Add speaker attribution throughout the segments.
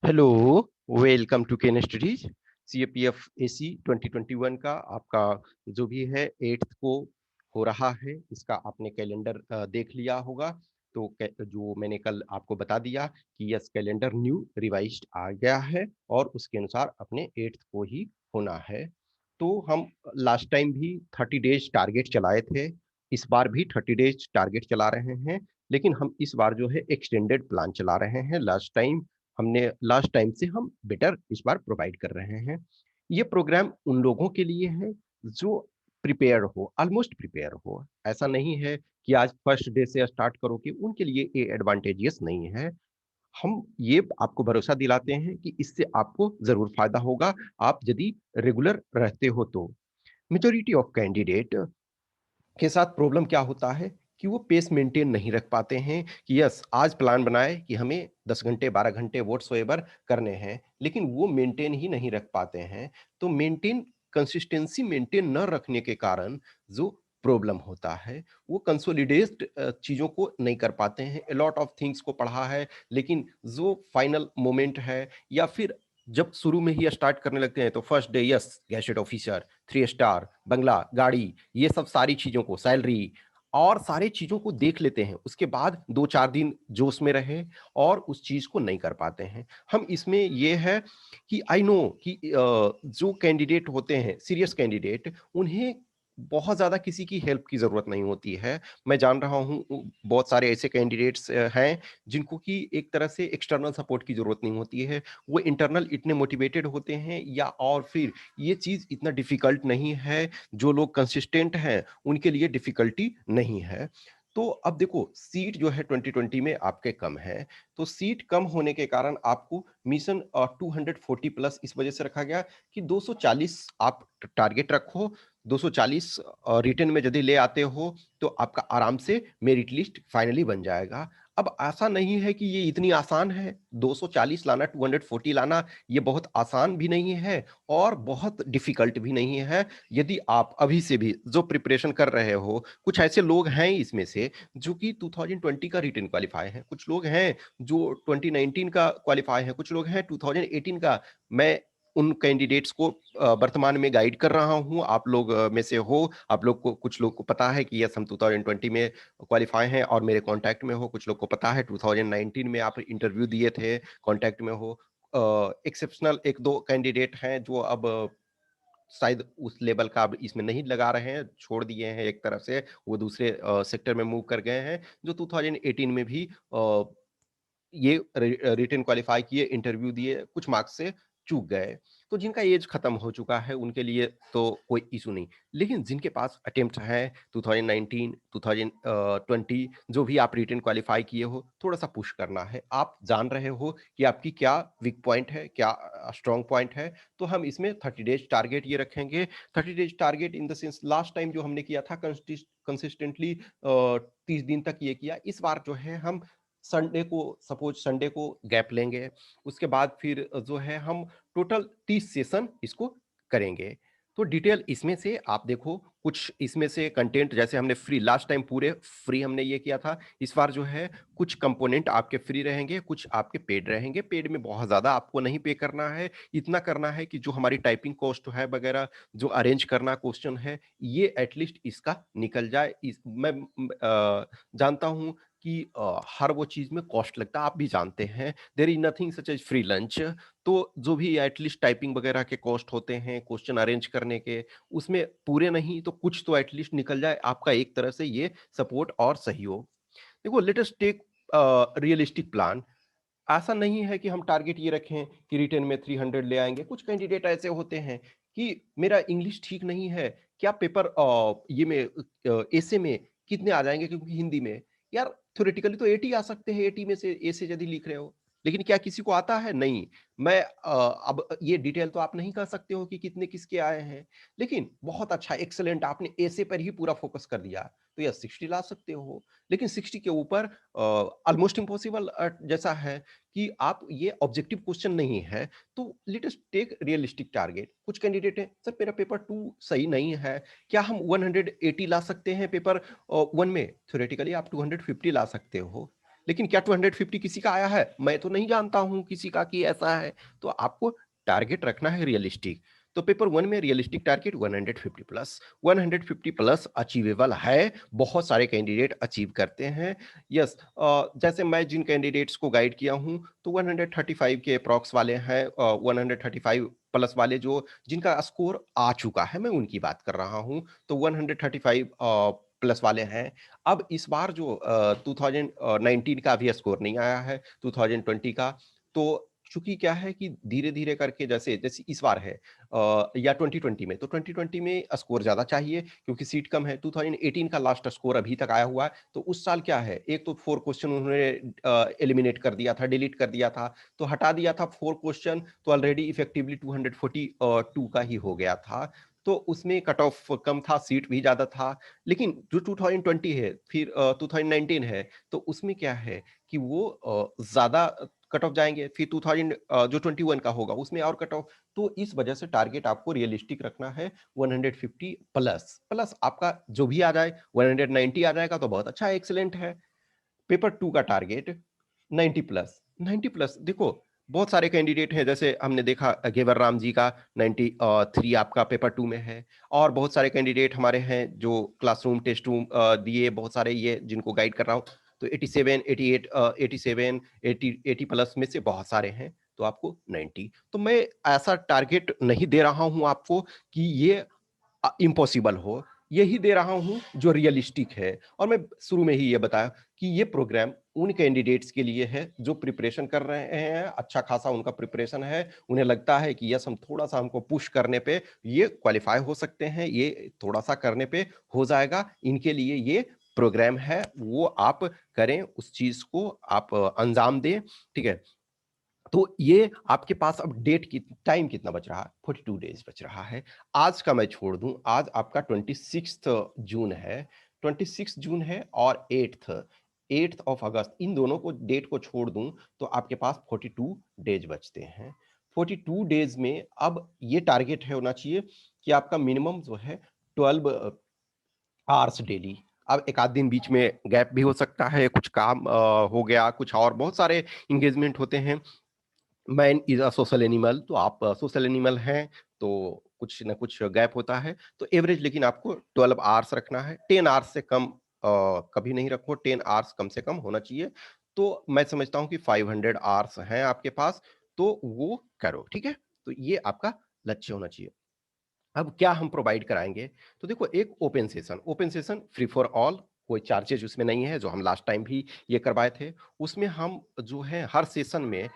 Speaker 1: Hello, welcome to Ken Studies. CAPF AC 2021 का आपका जो भी है 8th को हो रहा है। इसका आपने कैलेंडर देख लिया होगा। तो जो मैंने कल आपको बता दिया कि यस कैलेंडर न्यू रिवाइज्ड आ गया है और उसके अनुसार अपने 8th को ही होना है। तो हम लास्ट टाइम भी 30 डेज टारगेट चलाए थे, इस बार भी 30 डेज टारगेट चला रहे हैं, लेकिन हम इस बार जो है एक्सटेंडेड प्लान चला रहे हैं। लास्ट टाइम से हम बेटर इस बार प्रोवाइड कर रहे हैं। ये प्रोग्राम उन लोगों के लिए है जो प्रिपेयर हो, ऑलमोस्ट प्रिपेयर हो। ऐसा नहीं है कि आज फर्स्ट डे से स्टार्ट करोगे, उनके लिए ये एडवांटेजेस नहीं है। हम ये आपको भरोसा दिलाते हैं कि इससे आपको जरूर फायदा होगा, आप यदि रेगुलर रहते हो तो। मेजोरिटी ऑफ कैंडिडेट के साथ प्रॉब्लम क्या होता है कि वो पेस मेंटेन नहीं रख पाते हैं कि यस आज प्लान बनाए कि हमें 10 घंटे 12 घंटे व्हाटसोएवर करने हैं, लेकिन वो मेंटेन ही नहीं रख पाते हैं। तो कंसिस्टेंसी मेंटेन न रखने के कारण जो प्रॉब्लम होता है वो कंसोलिडेट चीज़ों को नहीं कर पाते हैं। अ लॉट ऑफ थिंग्स को पढ़ा है, लेकिन जो फाइनल मोमेंट है या फिर जब शुरू में ही स्टार्ट करने लगते हैं तो first day yes gadget officer, 3 star, बंगला, गाड़ी, ये सब सारी चीज़ों को, सैलरी और सारी चीज़ों को देख लेते हैं। उसके बाद 2-4 दिन जोश में रहे और उस चीज़ को नहीं कर पाते हैं। हम इसमें ये है कि आई नो कि जो कैंडिडेट होते हैं, सीरियस कैंडिडेट, उन्हें बहुत ज़्यादा किसी की हेल्प की ज़रूरत नहीं होती है। मैं जान रहा हूँ बहुत सारे ऐसे कैंडिडेट्स हैं जिनको कि एक तरह से एक्सटर्नल सपोर्ट की ज़रूरत नहीं होती है। वो इंटरनल इतने मोटिवेटेड होते हैं या और फिर ये चीज़ इतना डिफ़िकल्ट नहीं है, जो लोग कंसिस्टेंट हैं, उनके लिए डिफ़िकल्टी नहीं है। तो अब देखो सीट जो है 2020 में आपके कम है, तो सीट कम होने के कारण आपको मिशन 240 प्लस इस वजह से रखा गया कि 240 आप टारगेट रखो, 240 रिटन में यदि ले आते हो, तो आपका आराम से मेरिट लिस्ट फाइनली बन जाएगा। अब ऐसा नहीं है कि ये इतनी आसान है, 240 लाना, 240 लाना ये बहुत आसान भी नहीं है और बहुत डिफिकल्ट भी नहीं है। यदि आप अभी से भी जो प्रिपरेशन कर रहे हो, कुछ ऐसे लोग हैं इसमें से जो कि 2020 का रिटन क्वालीफाई हैं, कुछ लोग हैं जो 2019 का क्वालीफाई हैं, कुछ लोग हैं 2018 का। मैं उन कैंडिडेट्स को वर्तमान में गाइड कर रहा हूँ, आप लोग में से हो, आप लोग को कुछ लोग को पता है कि यस हम 2020 में क्वालीफाई हैं और मेरे कॉन्टैक्ट में हो, कुछ लोग को पता है 2019 में आप इंटरव्यू दिए थे, कॉन्टैक्ट में हो। एक्सेप्शनल 1-2 कैंडिडेट हैं जो अब शायद उस लेवल का अब इसमें नहीं लगा रहे हैं, छोड़ दिए हैं एक तरह से, वो दूसरे सेक्टर में मूव कर गए हैं, जो 2018 में भी ये रिटन क्वालीफाई किए, इंटरव्यू दिए, कुछ मार्क्स से चूक गए। तो जिनका एज खत्म हो चुका है उनके लिए तो कोई इशू नहीं। लेकिन जिनके पास अटेम्प्ट है 2019, 2020 जो भी आप रिटन क्वालीफाई किए हो, थोड़ा-सा पुश करना है। आप जान रहे हो कि आपकी क्या वीक पॉइंट है, क्या स्ट्रॉन्ग पॉइंट है, तो हम इसमें 30 डेज़ टारगेट ये रखेंगे। 30 days target in the sense last time जो हमने किया था कंसिस्टेंटली 30 दिन तक ये किया। इस बार जो है हम सपोज संडे को गैप लेंगे, उसके बाद फिर जो है हम टोटल 30 सेशन इसको करेंगे। तो डिटेल इसमें से आप देखो, कुछ इसमें से कंटेंट जैसे हमने फ्री लास्ट टाइम पूरे फ्री हमने ये किया था, इस बार जो है कुछ कंपोनेंट आपके फ्री रहेंगे, कुछ आपके पेड रहेंगे। पेड में बहुत ज़्यादा आपको नहीं पे करना है, इतना करना है कि जो हमारी टाइपिंग कॉस्ट है वगैरह, जो अरेंज करना क्वेश्चन है, ये एटलीस्ट इसका निकल जाए। मैं जानता हूँ कि हर वो चीज़ में कॉस्ट लगता है, आप भी जानते हैं, there is nothing such as free lunch. तो जो भी एटलीस्ट टाइपिंग वगैरह के कॉस्ट होते हैं, क्वेश्चन अरेंज करने के, उसमें पूरे नहीं तो कुछ तो एटलीस्ट निकल जाए, आपका एक तरह से ये सपोर्ट और सहयोग। देखो let us take realistic plan. ऐसा नहीं है कि हम टारगेट ये रखें कि रिटेन में 300 ले आएँगे। कुछ कैंडिडेट ऐसे होते हैं कि मेरा इंग्लिश ठीक नहीं है, क्या पेपर ये में एसे में कितने आ जाएँगे क्योंकि हिंदी में? यार थ्योरेटिकली तो 80 आ सकते हैं, 80 में से ए से यदि लिख रहे हो। लेकिन क्या किसी को आता है? नहीं। मैं अब ये डिटेल तो आप नहीं कह सकते हो कि कितने किसके आए हैं। लेकिन बहुत अच्छा एक्सीलेंट आपने एसे पर ही पूरा फ़ोकस कर दिया, तो यस 60 ला सकते हो। लेकिन 60 के ऊपर ऑलमोस्ट इम्पॉसिबल जैसा है कि आप ये ऑब्जेक्टिव क्वेश्चन नहीं है, तो let us take realistic target. कुछ कैंडिडेट हैं, सर मेरा पेपर 2 सही नहीं है, क्या हम 180 ला सकते हैं पेपर 1 में? थ्योरेटिकली आप 250 ला सकते हो। लेकिन क्या 250 किसी का आया है? मैं तो नहीं जानता हूँ किसी का कि ऐसा है। तो आपको टारगेट रखना है रियलिस्टिक। तो पेपर 1 में realistic target 150 plus, 150 plus achievable है, बहुत सारे कैंडिडेट अचीव करते हैं। यस, जैसे मैं जिन कैंडिडेट्स को गाइड किया हूँ, तो 135 के अप्रॉक्स वाले हैं, 135 प्लस वाले जो जिनका स्कोर आ चुका है, मैं उनकी बात कर रहा हूँ। तो 135 प्लस वाले हैं। अब इस बार जो 2019 का अभी स्कोर नहीं आया है, 2020 का, तो चूंकि क्या है कि धीरे-धीरे करके जैसे जैसे इस बार है या 2020 में, तो 2020 में स्कोर ज़्यादा चाहिए क्योंकि सीट कम है। 2018 का लास्ट स्कोर अभी तक आया हुआ है, तो उस साल क्या है, एक तो 4 क्वेश्चन उन्होंने एलिमिनेट कर दिया था, डिलीट कर दिया था, तो हटा दिया था 4 क्वेश्चन, तो ऑलरेडी इफेक्टिवली 242 का ही हो गया था। तो उसमें कट ऑफ कम था, सीट भी ज़्यादा था। लेकिन जो 2020 है, फिर 2019 है, तो उसमें क्या है कि वो ज़्यादा कट ऑफ जाएँगे, फिर 2000 जो 21 का होगा उसमें और कट ऑफ। तो इस वजह से टारगेट आपको रियलिस्टिक रखना है 150 प्लस, प्लस आपका जो भी आ जाए 190 आ जाएगा तो बहुत अच्छा है, एक्सीलेंट है। पेपर 2 का टारगेट 90 प्लस, 90 प्लस देखो बहुत सारे कैंडिडेट हैं, जैसे हमने देखा घेवर राम जी का 93 आपका पेपर 2 में है, और बहुत सारे कैंडिडेट हमारे हैं जो क्लासरूम टेस्ट रूम दिए, बहुत सारे ये जिनको गाइड कर रहा हूँ, तो 87 88 87 80 80 प्लस में से बहुत सारे हैं, तो आपको 90। तो मैं ऐसा टारगेट नहीं दे रहा हूँ आपको कि ये इम्पॉसिबल हो, यही दे रहा हूँ जो रियलिस्टिक है। और मैं शुरू में ही ये बताया कि ये प्रोग्राम उन कैंडिडेट्स के लिए है जो प्रिपरेशन कर रहे हैं, अच्छा खासा उनका प्रिपरेशन है, उन्हें लगता है कि यस हम थोड़ा-सा हमको पुश करने पे ये क्वालिफाई हो सकते हैं, ये थोड़ा-सा करने पे हो जाएगा, इनके लिए ये प्रोग्राम है, वो आप करें, उस चीज़ को आप अंजाम दें, ठीक है? तो ये आपके पास अब डेट की टाइम कितना बच रहा है? 42 डेज़ बच रहा है। आज का मैं छोड़ दूँ, आज आपका 26th जून है, 26 जून है और 8th ऑफ अगस्त, इन दोनों को डेट को छोड़ दूँ, तो आपके पास 42 डेज़ बचते हैं। 42 डेज़ में अब ये टारगेट है होना चाहिए कि आपका मिनिमम जो है 12 आवर्स डेली। अब एक आध दिन बीच में गैप भी हो सकता है, कुछ काम हो गया, कुछ और बहुत सारे एंगेजमेंट होते हैं। Man is a social animal, तो आप सोशल एनिमल हैं, तो कुछ न कुछ गैप होता है। तो एवरेज लेकिन आपको 12 आवर्स रखना है, 10 आवर्स से कम कभी नहीं रखो, 10 आवर्स कम से कम होना चाहिए। तो मैं समझता हूँ कि 500 आवर्स हैं आपके पास, तो वो करो, ठीक है? तो ये आपका लक्ष्य होना चाहिए। अब क्या हम प्रोवाइड कराएँगे? तो देखो एक open session free for all, कोई चार्जेज़ उसमें नहीं है, जो हम लास्ट टाइम भी ये करवाए थे। उसमें हम जो है हर सेशन में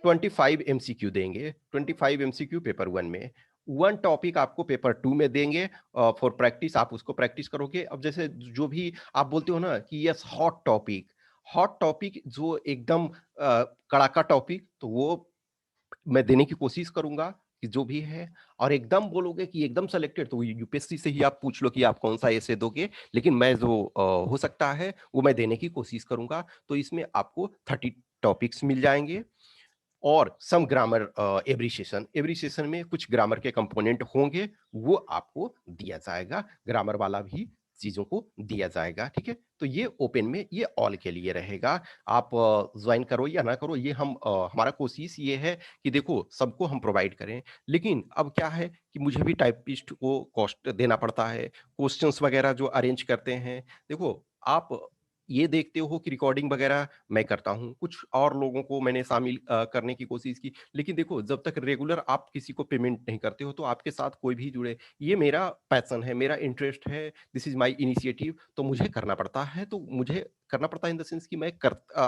Speaker 1: 25 एमसीक्यू देंगे, 25 एमसीक्यू पेपर 1 में। 1 टॉपिक आपको पेपर 2 में देंगे फॉर प्रैक्टिस, आप उसको प्रैक्टिस करोगे। अब जैसे जो भी आप बोलते हो ना कि यस हॉट टॉपिक जो एकदम कड़ाका टॉपिक, तो वो मैं देने की कोशिश करूँगा कि जो भी है। और एकदम बोलोगे कि एकदम सेलेक्टेड, तो यूपीएससी से ही आप पूछ लो कि आप कौन-सा एसे दोगे, लेकिन मैं जो हो सकता है वो मैं देने की कोशिश करूँगा। तो इसमें आपको 30 टॉपिक्स मिल जाएँगे और सम ग्रामर एवरी सेशन में कुछ ग्रामर के कंपोनेंट होंगे, वो आपको दिया जाएगा, ग्रामर वाला भी चीज़ों को दिया जाएगा, ठीक है? तो ये ओपन में ये ऑल के लिए रहेगा। आप जॉइन करो या ना करो, ये हमारा कोशिश ये है कि देखो सबको हम प्रोवाइड करें। लेकिन अब क्या है कि मुझे भी टाइपिस्ट को कॉस्ट देना पड़ता है, क्वेश्चंस वगैरह जो अरेंज करते हैं। देखो आप ये देखते हो कि रिकॉर्डिंग वगैरह मैं करता हूँ, कुछ और लोगों को मैंने शामिल करने की कोशिश की। लेकिन देखो जब तक रेगुलर आप किसी को पेमेंट नहीं करते हो, तो आपके साथ कोई भी जुड़े, ये मेरा पैशन है, मेरा इंटरेस्ट है, दिस इज़ माय इनिशिएटिव, तो मुझे करना पड़ता है। तो मुझे करना पड़ता है इन द सेंस कि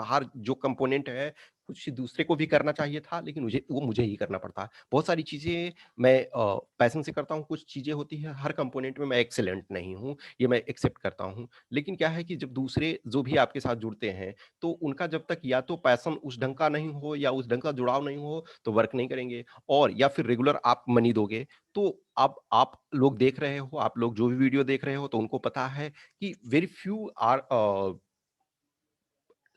Speaker 1: हर जो कंपोनेंट है, कुछ दूसरे को भी करना चाहिए था, लेकिन मुझे ही करना पड़ता है। बहुत सारी चीज़ें मैं पैशन से करता हूँ, कुछ चीज़ें होती हैं, हर कंपोनेंट में मैं एक्सीलेंट नहीं हूँ, ये मैं एक्सेप्ट करता हूँ। लेकिन क्या है कि जब दूसरे जो भी आपके साथ जुड़ते हैं, तो उनका जब तक या तो पैशन उस ढंग का नहीं हो या उस ढंग का जुड़ाव नहीं हो, तो वर्क नहीं करेंगे। और या फिर रेगुलर आप मनी दोगे, तो अब आप लोग देख रहे हो, आप लोग जो भी वीडियो देख रहे हो, तो उनको पता है कि very few are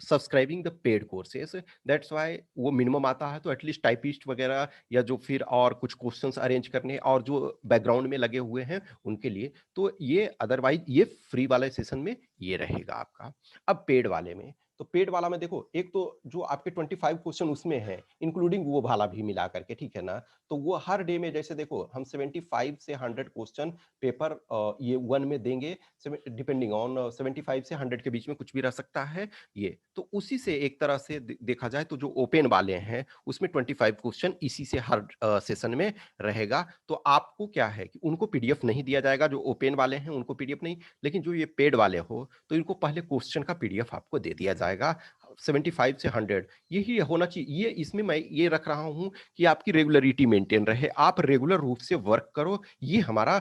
Speaker 1: subscribing the paid courses, that's why वो मिनिमम आता है। तो एटलीस्ट टाइपिस्ट वगैरह या जो फिर और कुछ क्वेश्चंस अरेंज करने और जो बैकग्राउंड में लगे हुए हैं उनके लिए, तो ये अदरवाइज ये फ्री वाले सेशन में ये रहेगा आपका। अब पेड वाले में तो पेड वाला में देखो, एक तो जो आपके 25 क्वेश्चन उसमें है, इंक्लूडिंग वो वाला भी मिला करके, ठीक है ना? तो वो हर डे में जैसे देखो हम 75 से 100 क्वेश्चन पेपर ये 1 में देंगे, डिपेंडिंग ऑन 75 से 100 के बीच में कुछ भी रह सकता है ये। तो उसी से एक तरह से देखा जाए तो जो ओपन वाले हैं, उसमें 25 क्वेश्चन इसी से हर सेशन में रहेगा। तो आपको क्या है कि उनको पीडीएफ नहीं दिया जाएगा, जो ओपन वाले हैं उनको पीडीएफ नहीं, लेकिन जो ये पेड वाले हो तो इनको पहले क्वेश्चन का पीडीएफ आपको दे दिया जाएगा 75 से 100। यही होना चाहिए, ये इसमें मैं ये रख रहा हूं कि आपकी रेगुलरिटी मेंटेन रहे, आप रेगुलर रूप से वर्क करो, ये हमारा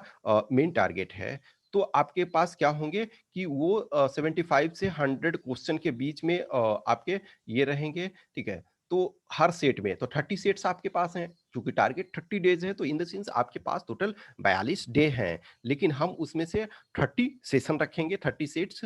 Speaker 1: मेन टारगेट है। तो आपके पास क्या होंगे कि वो 75 से 100 क्वेश्चन के बीच में आपके ये रहेंगे, ठीक है? तो हर सेट में तो 30 सेट्स आपके पास हैं, क्योंकि टारगेट 30 डेज है, तो इन द सेंस आपके पास टोटल 42 डे हैं, लेकिन हम उसमें से 30 सेशन रखेंगे, 30 सेट्स।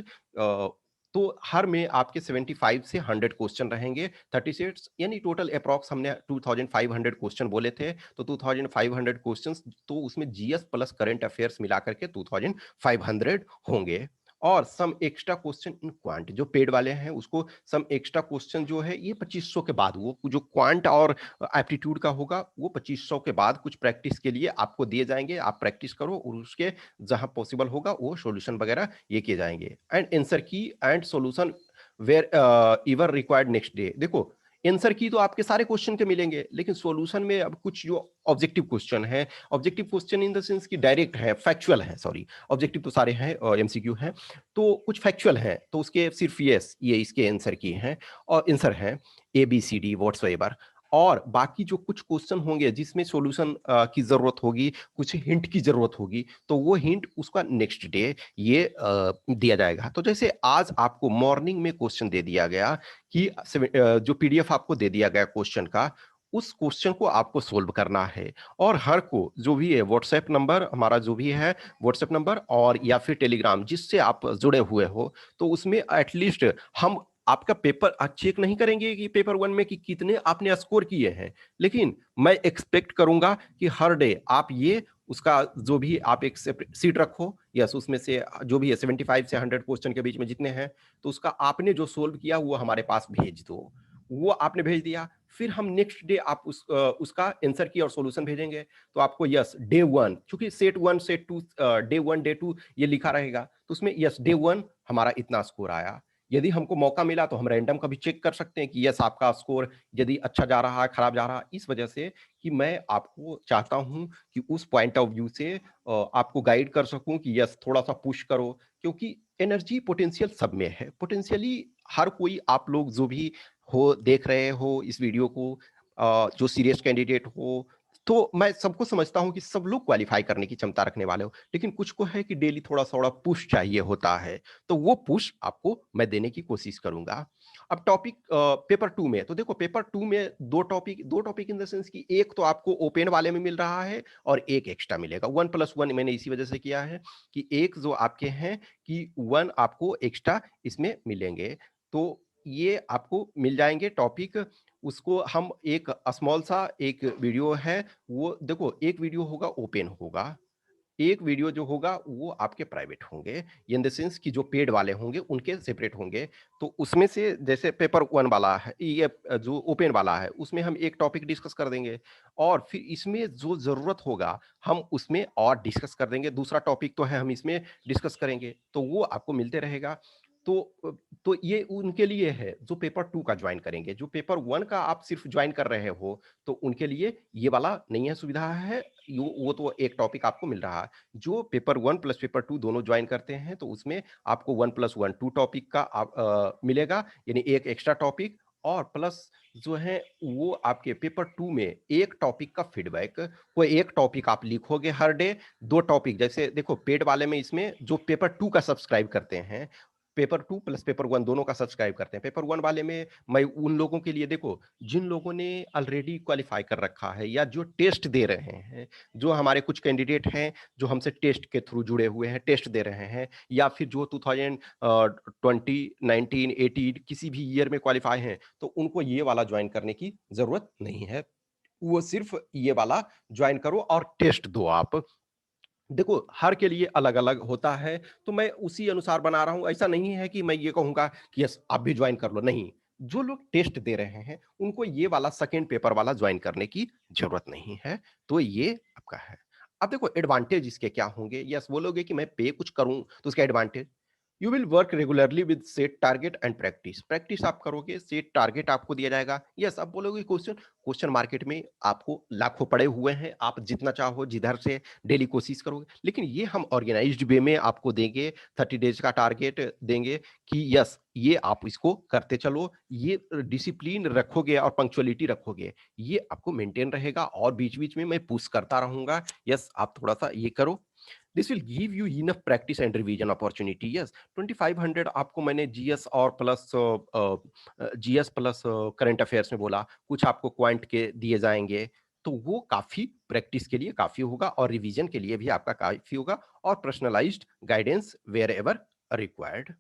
Speaker 1: तो हर में आपके 75 से 100 क्वेश्चन रहेंगे, 30 सेट्स यानी टोटल अप्रॉक्स हमने 2500 क्वेश्चन बोले थे, तो 2500 क्वेश्चंस, तो उसमें जीएस प्लस करंट अफेयर्स मिला करके 2500 होंगे। और some extra question in quant, जो पेड वाले हैं उसको सम एक्स्ट्रा क्वेश्चन जो है ये 2500 के बाद, वो जो क्वांट और एप्टीट्यूड का होगा वो 2500 के बाद कुछ प्रैक्टिस के लिए आपको दिए जाएंगे, आप प्रैक्टिस करो और उसके जहां पॉसिबल होगा वो सॉल्यूशन वगैरह ये किए जाएंगे। And answer key and solution wherever required next day. देखो आंसर की तो आपके सारे क्वेश्चन के मिलेंगे, लेकिन सॉल्यूशन में अब कुछ जो ऑब्जेक्टिव क्वेश्चन है, objective question in the sense की डायरेक्ट है, फैक्चुअल है, सॉरी ऑब्जेक्टिव तो सारे हैं और एमसीक्यू हैं, तो कुछ फैक्चुअल हैं तो उसके सिर्फ यस ये इसके आंसर की हैं और आंसर हैं A B C D whatever. और बाकी जो कुछ क्वेश्चन होंगे जिसमें सॉल्यूशन की जरूरत होगी, कुछ हिंट की जरूरत होगी, तो वो हिंट उसका नेक्स्ट डे ये दिया जाएगा। तो जैसे आज आपको मॉर्निंग में क्वेश्चन दे दिया गया कि जो पीडीएफ आपको दे दिया गया क्वेश्चन का, उस क्वेश्चन को आपको सोल्व करना है। और हर को जो भी है व्हाट्सएप नंबर हमारा जो भी है, व्हाट्सएप नंबर और या फिर टेलीग्राम जिससे आप जुड़े हुए हो, तो उसमें एटलीस्ट हम आपका पेपर चेक नहीं करेंगे कि पेपर 1 में कि कितने आपने स्कोर किए हैं, लेकिन मैं एक्सपेक्ट करूंगा कि हर डे आप ये उसका जो भी आप एक सीट रखो, यस उसमें से जो भी है 75 से 100 क्वेश्चन के बीच में जितने हैं, तो उसका आपने जो सोल्व किया वो हमारे पास भेज दो। वो आपने भेज दिया, फिर हम नेक्स्ट डे आप उसका आंसर की और सॉल्यूशन भेजेंगे। तो आपको यस डे 1, क्योंकि सेट 1 सेट 2 डे 1 डे 2 ये लिखा रहेगा, तो उसमें यस डे 1 हमारा इतना स्कोर आया। यदि हमको मौका मिला तो हम रैंडम कभी चेक कर सकते हैं कि यस आपका स्कोर यदि अच्छा जा रहा है, खराब जा रहा है, इस वजह से कि मैं आपको चाहता हूं कि उस पॉइंट ऑफ व्यू से आपको गाइड कर सकूं कि यस थोड़ा सा पुश करो, क्योंकि एनर्जी पोटेंशियल सब में है। पोटेंशियली हर कोई, आप लोग जो भी हो देख रहे हो इस वीडियो को, जो सीरियस कैंडिडेट हो, तो मैं सबको समझता हूं कि सब लोग क्वालिफाई करने की क्षमता रखने वाले हो, लेकिन कुछ को है कि डेली थोड़ा थोड़ा पुश चाहिए होता है, तो वो पुश आपको मैं देने की कोशिश करूंगा। अब टॉपिक पेपर 2 में, तो देखो पेपर 2 में दो टॉपिक इन द सेंस कि एक तो आपको ओपन वाले में मिल रहा है और एक एक्स्ट्रा मिलेगा, 1+1 मैंने इसी वजह से किया है कि एक जो आपके हैं कि 1 आपको एक्स्ट्रा इसमें मिलेंगे। तो ये आपको मिल जाएंगे टॉपिक, उसको हम एक स्मॉल सा एक वीडियो है, वो देखो एक वीडियो होगा ओपन होगा, एक वीडियो जो होगा वो आपके प्राइवेट होंगे, इन द सेंस कि जो पेड वाले होंगे उनके सेपरेट होंगे। तो उसमें से जैसे पेपर 1 वाला है, ये जो ओपन वाला है उसमें हम एक टॉपिक डिस्कस कर देंगे, और फिर इसमें जो जरूरत होगा हम उसमें और डिस्कस कर देंगे, दूसरा टॉपिक तो है हम इसमें डिस्कस करेंगे, तो वो आपको मिलते रहेगा। तो तो ये उनके लिए है जो पेपर 2 का ज्वाइन करेंगे, जो पेपर 1 का आप सिर्फ ज्वाइन कर रहे हो तो उनके लिए ये वाला नहीं है, सुविधा है, वो तो एक टॉपिक आपको मिल रहा है। जो पेपर 1 प्लस पेपर 2 दोनों ज्वाइन करते हैं तो उसमें आपको 1+1 2 टॉपिक का मिलेगा, यानी एक एक्स्ट्रा टॉपिक, और प्लस जो है वो आपके पेपर 2 में एक टॉपिक का फीडबैक, कोई एक टॉपिक आप लिखोगे हर डे, दो टॉपिक, जैसे देखो पेड वाले में इसमें जो पेपर 2 का सब्सक्राइब करते हैं, पेपर 2 प्लस पेपर 1 दोनों का सब्सक्राइब करते हैं, पेपर 1 वाले में मैं उन लोगों के लिए, देखो जिन लोगों ने ऑलरेडी क्वालिफाई कर रखा है या जो टेस्ट दे रहे हैं, जो हमारे कुछ कैंडिडेट हैं जो हमसे टेस्ट के थ्रू जुड़े हुए हैं, टेस्ट दे रहे हैं, या फिर जो 2020 19 18 किसी भी ईयर में क्वालिफाई हैं, तो उनको ये वाला ज्वाइन करने की जरूरत नहीं है, वो सिर्फ ये वाला ज्वाइन करो और टेस्ट दो आप। देखो, हर के लिए अलग-अलग होता है, तो मैं उसी अनुसार बना रहा हूँ। ऐसा नहीं है कि मैं ये कहूँगा कि यस, आप भी जॉइन कर लो, नहीं। जो लोग टेस्ट दे रहे हैं, उनको ये वाला सेकंड पेपर वाला जॉइन करने की ज़रूरत नहीं है, तो ये आपका है। अब देखो एडवांटेज इसके क्या होंगे? यस, बोलोगे कि मैं पे कुछ करूँ, तो उसका advantage you will work regularly with set target and practice. Practice आप करोगे, सेट टारगेट आपको दिया जाएगा। यस, आप बोलोगे क्वेश्चन क्वेश्चन मार्केट में आपको लाखों पड़े हुए हैं, आप जितना चाहो जिधर से डेली कोशिश करोगे, लेकिन ये हम ऑर्गेनाइज्ड वे में आपको देंगे, 30 डेज का टारगेट देंगे कि यस, ये आप इसको करते चलो, ये डिसिप्लिन रखोगे और पंक्चुअलिटी रखोगे, ये आपको मेंटेन रहेगा और बीच-बीच में मैं पुश करता रहूँगा, यस, आप थोड़ा-सा ये करो। This will give you enough practice and revision opportunity. Yes, 2500 आपको मैंने जीएस और plus GS plus current affairs में बोला, कुछ आपको क्वांट के दिए जाएँगे, तो वो काफ़ी प्रैक्टिस के लिए काफ़ी होगा और रिवीजन के लिए भी आपका काफ़ी होगा और पर्सनलाइज्ड गाइडेंस व्हेरेवर रिक्वायर्ड।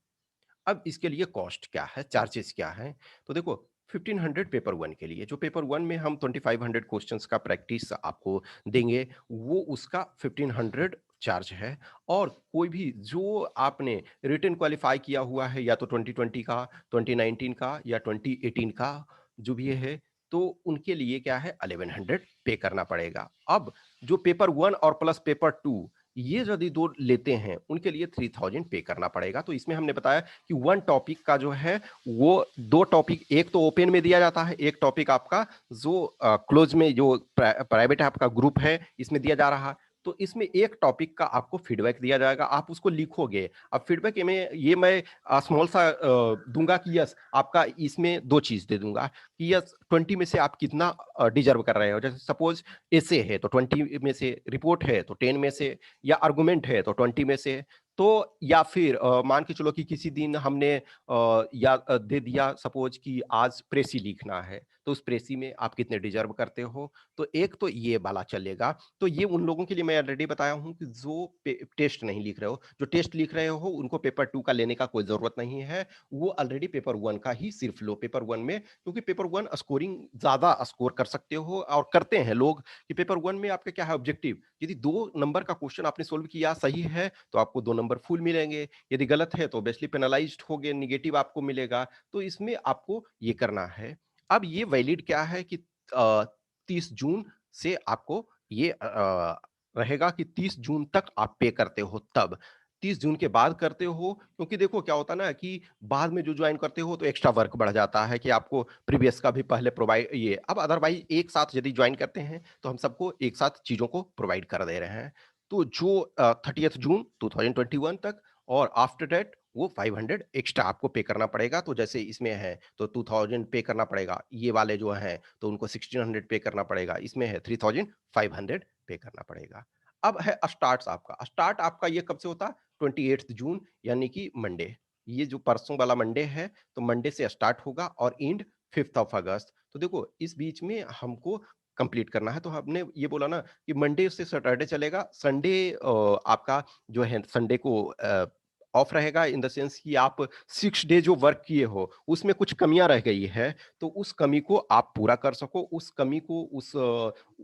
Speaker 1: अब इसके लिए कॉस्ट क्या है, चार्जेस क्या हैं? तो देखो 1500 पेपर 1 के लिए, जो पेपर 1 में हम 2500 क्वेश्चंस का प्रैक्टिस आपको देंगे, वो उसका 1500 चार्ज है और कोई भी जो आपने रिटन क्वालीफाई किया हुआ है या तो 2020 का, 2019 का या 2018 का जो भी है, तो उनके लिए क्या है 1100 पे करना पड़ेगा। अब जो पेपर 1 और प्लस पेपर 2 ये यदि 2 लेते हैं, उनके लिए 3000 पे करना पड़ेगा। तो इसमें हमने बताया कि 1 टॉपिक का जो है, वो 2 टॉपिक एक तो ओपन में दिया जाता है, एक टॉपिक आपका जो क्लोज़ में जो प्राइवेट आपका ग्रुप है, इसमें दिया जा रहा है। तो इसमें एक टॉपिक का आपको फीडबैक दिया जाएगा, आप उसको लिखोगे। अब फीडबैक में ये मैं स्मॉल सा दूँगा कि यस, आपका इसमें 2 चीज़ दे दूँगा कि यस 20 में से आप कितना डिज़र्व कर रहे हो। जैसे सपोज़ एसे है, तो 20 में से, रिपोर्ट है, तो 10 में से या आर्गुमेंट है तो 20 में से, तो या फिर मान के चलो कि किसी दिन हमने दे दिया सपोज कि आज प्रेसी लिखना है, तो उस प्रेसी में आप कितने डिजर्व करते हो, तो एक तो ये वाला चलेगा। तो ये उन लोगों के लिए मैं ऑलरेडी बताया हूँ कि जो टेस्ट नहीं लिख रहे हो, जो टेस्ट लिख रहे हो उनको पेपर 2 का लेने का कोई जरूरत नहीं है, वो ऑलरेडी पेपर 1 का ही सिर्फ लो। पेपर 1 में, क्योंकि पेपर 1 स्कोरिंग ज्यादा स्कोर कर सकते हो और करते हैं लोग कि पेपर 1 में आपका क्या है ऑब्जेक्टिव, यदि 2 नंबर का क्वेश्चन आपने सोल्व किया सही है, तो आपको 2 नंबर फुल मिलेंगे, यदि गलत है तो ऑब्वियसली पेनलाइज्ड होगे, नेगेटिव आपको मिलेगा, तो इसमें आपको ये करना है। अब ये वैलिड क्या है कि 30 जून से आपको ये रहेगा कि 30 जून तक आप पे करते हो तब। 30 जून के बाद करते हो, क्योंकि देखो क्या होता है ना कि बाद में जो जॉइन करते हो तो एक्स्ट्रा वर्क बढ़ जाता है कि आपको प्रीवियस का भी पहले प्रोवाइड ये, अब अदरवाइज एक साथ यदि जॉइन करते हैं तो हम सबको एक साथ चीज़ों को प्रोवाइड कर दे रहे हैं। तो जो 30th जून 2021 तक और आफ्टर दैट वो 500 एक्स्ट्रा आपको पे करना पड़ेगा। तो जैसे इसमें है तो 2000 पे करना पड़ेगा, ये वाले जो हैं तो उनको 1600 पे करना पड़ेगा, इसमें है 3500 पे करना पड़ेगा। अब है स्टार्ट्स आपका, स्टार्ट आपका ये कब से होता है? 28th जून, यानी कि मंडे। ये जो परसों वाला मंडे है, तो मंडे से स्टार्ट होगा और एंड 5th ऑफ अगस्त। तो देखो इस बीच में हमको कंप्लीट करना है, तो हमने ये बोला ना कि मंडे से सैटरडे चलेगा, संडे आपका जो है संडे को ऑफ रहेगा, इन द सेंस कि आप 6 डे जो वर्क किए हो, उसमें कुछ कमियाँ रह गई है, तो उस कमी को आप पूरा कर सको, उस कमी को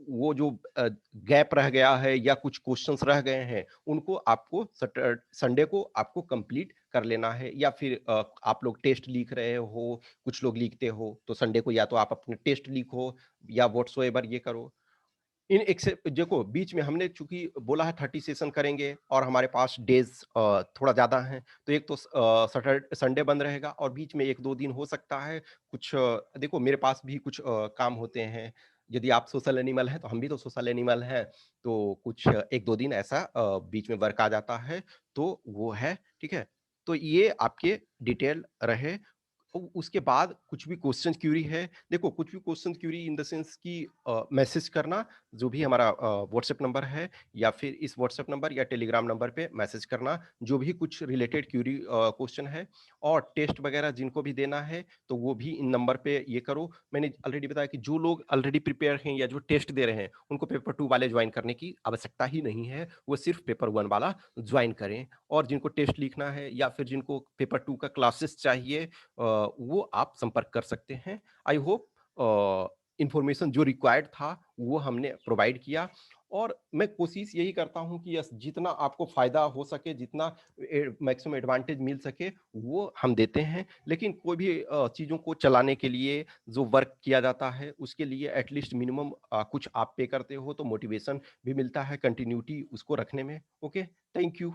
Speaker 1: वो जो गैप रह गया है या कुछ क्वेश्चंस रह गए हैं, उनको आपको संडे को आपको कंप्लीट कर लेना है। या फिर आप लोग टेस्ट लिख रहे हो, कुछ लोग लिखते हो, तो संडे को या तो आप अपने टेस्ट लिखो या व्हाटसोएवर ये करो। इन एक्सेप्ट देखो बीच में हमने चूंकि बोला है 30 सेशन करेंगे और हमारे पास डेज थोड़ा ज़्यादा हैं, तो एक तो सैटरडे संडे बंद रहेगा और बीच में 1-2 दिन हो सकता है कुछ देखो मेरे पास भी कुछ काम होते हैं। यदि आप सोशल एनिमल हैं, तो हम भी तो सोशल एनिमल हैं, तो कुछ 1-2 दिन ऐसा बीच में वर्क आ जाता है, तो वो है, ठीक है? तो ये आपके डिटेल रहे। उसके बाद कुछ भी क्वेश्चन क्यूरी है, देखो कुछ भी question query in the sense कि मैसेज करना, जो भी हमारा व्हाट्सएप नंबर है या फिर इस व्हाट्सएप नंबर या टेलीग्राम नंबर पे मैसेज करना, जो भी कुछ रिलेटेड क्यूरी क्वेश्चन है, और टेस्ट वगैरह जिनको भी देना है तो वो भी इन नंबर पे ये करो। मैंने ऑलरेडी बताया कि जो लोग ऑलरेडी प्रिपेयर हैं या जो टेस्ट दे रहे हैं, उनको पेपर 2 वाले ज्वाइन करने की आवश्यकता ही नहीं है, वो सिर्फ पेपर 1 वाला ज्वाइन करें। और जिनको टेस्ट लिखना है या फिर जिनको पेपर 2 का क्लासेस चाहिए, वो आप संपर्क कर सकते हैं। आई होप इन्फॉर्मेशन जो रिक्वायर्ड था वो हमने प्रोवाइड किया। और मैं कोशिश यही करता हूँ कि यस जितना आपको फ़ायदा हो सके, जितना मैक्सिमम एडवांटेज मिल सके, वो हम देते हैं। लेकिन कोई भी चीज़ों को चलाने के लिए जो वर्क किया जाता है, उसके लिए एटलीस्ट मिनिमम कुछ आप पे करते हो, तो मोटिवेशन भी मिलता है कंटिन्यूटी उसको रखने में। Okay, thank you.